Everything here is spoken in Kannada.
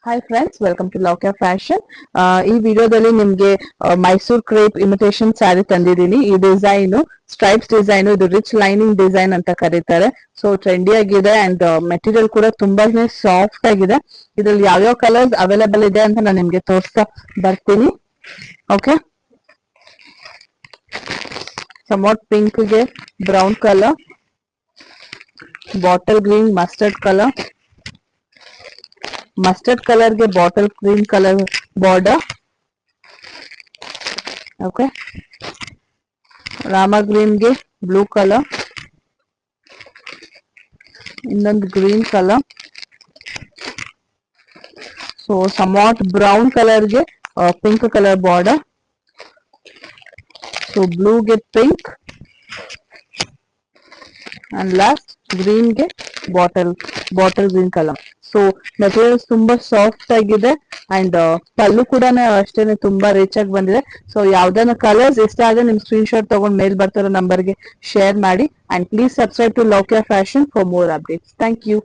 Hi friends, welcome to Loukya fashion. ಈ ವಿಡಿಯೋದಲ್ಲಿ ನಿಮ್ಗೆ ಮೈಸೂರ್ ಕ್ರೇಪ್ ಇಮಿಟೇಷನ್ ಸ್ಯಾರಿ ತಂದಿದ್ದೀನಿ. ಈ ಡಿಸೈನ್ ಸ್ಟ್ರೈಪ್ಸ್ ಡಿಸೈನ್, ಇದು ರಿಚ್ ಲೈನಿಂಗ್ ಡಿಸೈನ್ ಅಂತ ಕರೀತಾರೆ. ಸೊ ಟ್ರೆಂಡಿ ಆಗಿದೆ ಅಂಡ್ ಮೆಟೀರಿಯಲ್ ಕೂಡ ತುಂಬಾನೇ ಸಾಫ್ಟ್ ಆಗಿದೆ. ಇದ್ರಲ್ಲಿ ಯಾವ್ಯಾವ ಕಲರ್ಸ್ ಅವೈಲೇಬಲ್ ಇದೆ ಅಂತ ನಾನು ನಿಮ್ಗೆ ತೋರಿಸ್ತಾ ಬರ್ತೀನಿ. ಓಕೆ, ಸಮೋಟ್ ಪಿಂಕ್ ಗೆ brown colour, bottle green mustard colour, mustard colour ಗೆ bottle green colour border. Okay, Rama green ಗೆ ಬ್ಲೂ ಕಲರ್, ಇನ್ನೊಂದು ಗ್ರೀನ್ ಕಲರ್. ಸೊ ಸಮೌಟ್ ಬ್ರೌನ್ ಕಲರ್ ಗೆ pink colour border. So blue ಗೆ ಪಿಂಕ್ ಅಂಡ್ ಲಾಸ್ಟ್ ಗ್ರೀನ್ ಗೆ bottle green colour. So materials ತುಂಬಾ ಸಾಫ್ಟ್ ಆಗಿದೆ ಅಂಡ್ ಪಲ್ಲು ಕೂಡ ಅಷ್ಟೇನೆ ತುಂಬಾ ರಿಚ್ ಆಗಿ ಬಂದಿದೆ. ಸೊ ಯಾವ್ದಾನ ಕಲರ್ಸ್ ಇಷ್ಟ ಆದ್ರೆ ನಿಮ್ ಸ್ಕ್ರೀನ್ ಶಾಟ್ ತಗೊಂಡ್ ಮೇಲ್ ಬರ್ತಿರೋ ನಂಬರ್ಗೆ ಶೇರ್ ಮಾಡಿ. And please subscribe to Loukya fashion for more updates. Thank you.